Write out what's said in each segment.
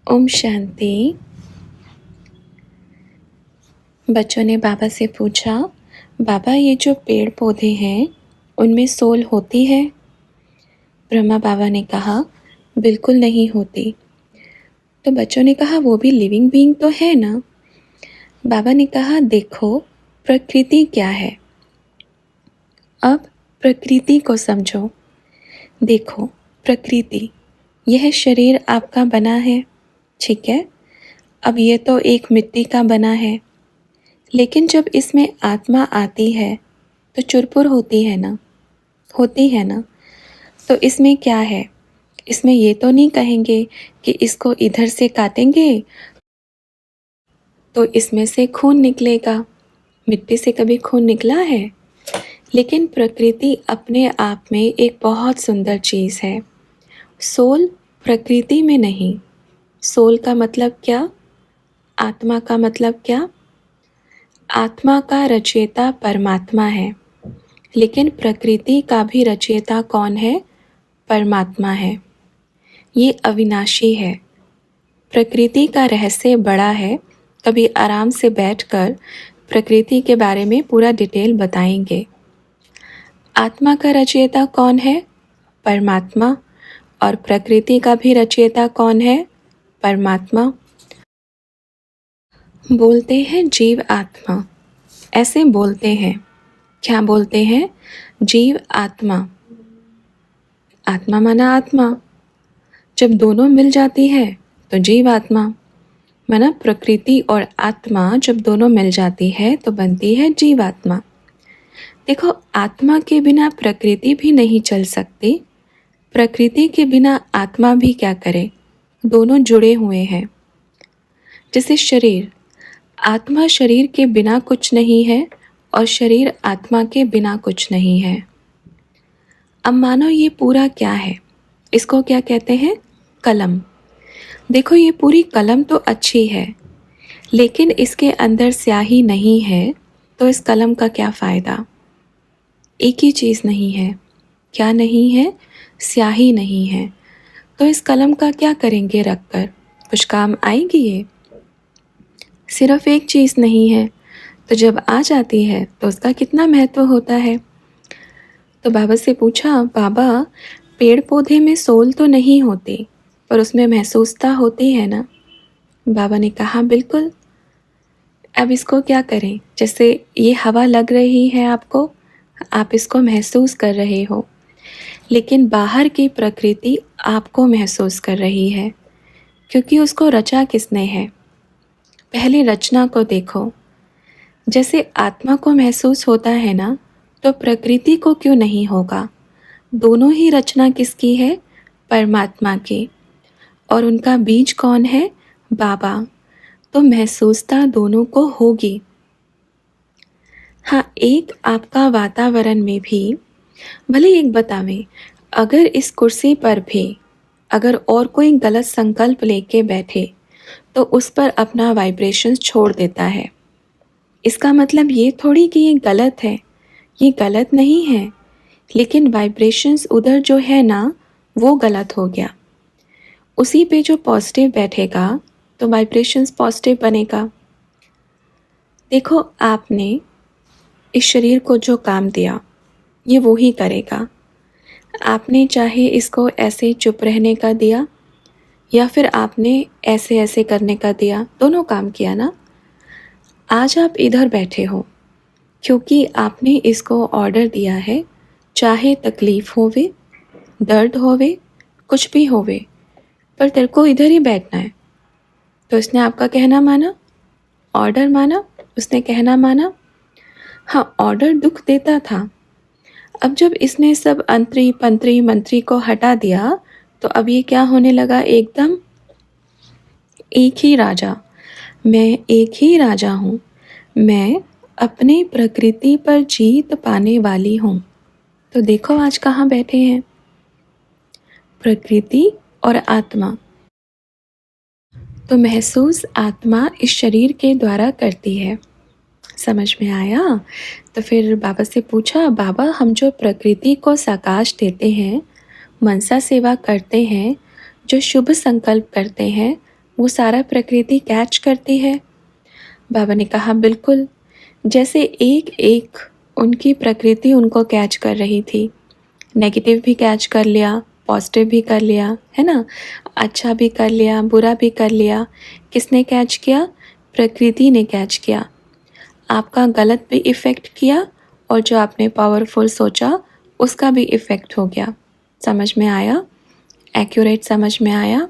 ओम शांति। बच्चों ने बाबा से पूछा, बाबा ये जो पेड़ पौधे हैं उनमें सोल होती है? ब्रह्मा बाबा ने कहा, बिल्कुल नहीं होती। तो बच्चों ने कहा, वो भी लिविंग बीइंग तो है ना? बाबा ने कहा, देखो प्रकृति क्या है। अब प्रकृति को समझो। देखो प्रकृति, यह शरीर आपका बना है, ठीक है। अब ये तो एक मिट्टी का बना है, लेकिन जब इसमें आत्मा आती है तो चुरपुर होती है ना, होती है ना। तो इसमें क्या है, इसमें ये तो नहीं कहेंगे कि इसको इधर से काटेंगे तो इसमें से खून निकलेगा। मिट्टी से कभी खून निकला है? लेकिन प्रकृति अपने आप में एक बहुत सुंदर चीज़ है। सोल प्रकृति में नहीं। सोल का मतलब क्या? आत्मा का मतलब क्या? आत्मा का रचयिता परमात्मा है, लेकिन प्रकृति का भी रचयिता कौन है? परमात्मा है। ये अविनाशी है। प्रकृति का रहस्य बड़ा है। कभी आराम से बैठकर प्रकृति के बारे में पूरा डिटेल बताएंगे। आत्मा का रचयिता कौन है? परमात्मा। और प्रकृति का भी रचयिता कौन है? परमात्मा। बोलते हैं जीव आत्मा, ऐसे बोलते हैं। क्या बोलते हैं? जीव आत्मा। आत्मा माना आत्मा। जब दोनों मिल जाती है तो जीव आत्मा माना प्रकृति और आत्मा जब दोनों मिल जाती है तो बनती है जीवात्मा। देखो, आत्मा के बिना प्रकृति भी नहीं चल सकती, प्रकृति के बिना आत्मा भी क्या करे, दोनों जुड़े हुए हैं। जैसे शरीर, आत्मा शरीर के बिना कुछ नहीं है और शरीर आत्मा के बिना कुछ नहीं है। अब मानो ये पूरा क्या है, इसको क्या कहते हैं? कलम। देखो, ये पूरी कलम तो अच्छी है, लेकिन इसके अंदर स्याही नहीं है तो इस कलम का क्या फ़ायदा? एक ही चीज़ नहीं है। क्या नहीं है? स्याही नहीं है। तो इस कलम का क्या करेंगे रखकर? कुछ काम आएगी ये? सिर्फ एक चीज़ नहीं है, तो जब आ जाती है तो उसका कितना महत्व होता है। तो बाबा से पूछा, बाबा पेड़ पौधे में सोल तो नहीं होती, पर उसमें महसूसता होती है ना? बाबा ने कहा, बिल्कुल। अब इसको क्या करें? जैसे ये हवा लग रही है आपको, आप इसको महसूस कर रहे हो, लेकिन बाहर की प्रकृति आपको महसूस कर रही है, क्योंकि उसको रचा किसने है? पहले रचना को देखो। जैसे आत्मा को महसूस होता है ना, तो प्रकृति को क्यों नहीं होगा? दोनों ही रचना किसकी है? परमात्मा की। और उनका बीज कौन है? बाबा। तो महसूसता दोनों को होगी। हाँ, एक आपका वातावरण में भी, भले एक बतावें, अगर इस कुर्सी पर भी अगर और कोई गलत संकल्प लेके बैठे तो उस पर अपना वाइब्रेशंस छोड़ देता है। इसका मतलब ये थोड़ी कि ये गलत है, ये गलत नहीं है, लेकिन वाइब्रेशंस उधर जो है ना, वो गलत हो गया। उसी पे जो पॉजिटिव बैठेगा तो वाइब्रेशंस पॉजिटिव बनेगा। देखो, आपने इस शरीर को जो काम दिया ये वो ही करेगा। आपने चाहे इसको ऐसे चुप रहने का दिया या फिर आपने ऐसे ऐसे करने का दिया, दोनों काम किया ना। आज आप इधर बैठे हो क्योंकि आपने इसको ऑर्डर दिया है, चाहे तकलीफ होवे, दर्द होवे, कुछ भी होवे, पर तेरे को इधर ही बैठना है। तो इसने आपका कहना माना, ऑर्डर माना, उसने कहना माना। हाँ, ऑर्डर दुख देता था। अब जब इसने सब अंतरी पंतरी मंत्री को हटा दिया तो अब ये क्या होने लगा? एकदम एक ही राजा। मैं एक ही राजा हूँ। मैं अपनी प्रकृति पर जीत पाने वाली हूँ। तो देखो आज कहाँ बैठे हैं? प्रकृति और आत्मा। तो महसूस आत्मा इस शरीर के द्वारा करती है। समझ में आया? तो फिर बाबा से पूछा, बाबा हम जो प्रकृति को साकाश देते हैं, मनसा सेवा करते हैं, जो शुभ संकल्प करते हैं, वो सारा प्रकृति कैच करती है? बाबा ने कहा बिल्कुल, जैसे एक एक उनकी प्रकृति उनको कैच कर रही थी। नेगेटिव भी कैच कर लिया, पॉजिटिव भी कर लिया, है ना? अच्छा भी कर लिया, बुरा भी कर लिया। किसने कैच किया? प्रकृति ने कैच किया। आपका गलत भी इफ़ेक्ट किया और जो आपने पावरफुल सोचा उसका भी इफ़ेक्ट हो गया। समझ में आया? एक्यूरेट समझ में आया?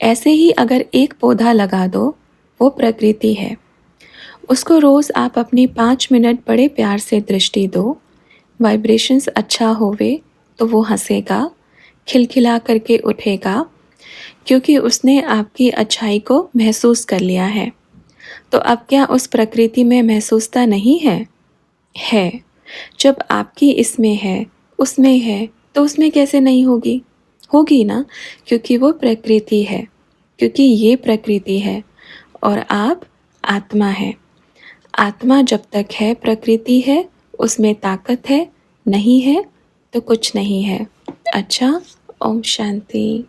ऐसे ही अगर एक पौधा लगा दो, वो प्रकृति है। उसको रोज़ आप अपनी 5 मिनट बड़े प्यार से दृष्टि दो। वाइब्रेशंस अच्छा होवे तो वो हंसेगा, खिलखिला करके उठेगा, क्योंकि उसने आपकी अच्छाई को महसूस कर लिया है। तो अब क्या उस प्रकृति में महसूसता नहीं है? है। जब आपकी इसमें है, उसमें है, तो उसमें कैसे नहीं होगी? होगी ना, क्योंकि वो प्रकृति है, क्योंकि ये प्रकृति है और आप आत्मा है। आत्मा जब तक है, प्रकृति है, उसमें ताकत है, नहीं है तो कुछ नहीं है। अच्छा, ओम शांति।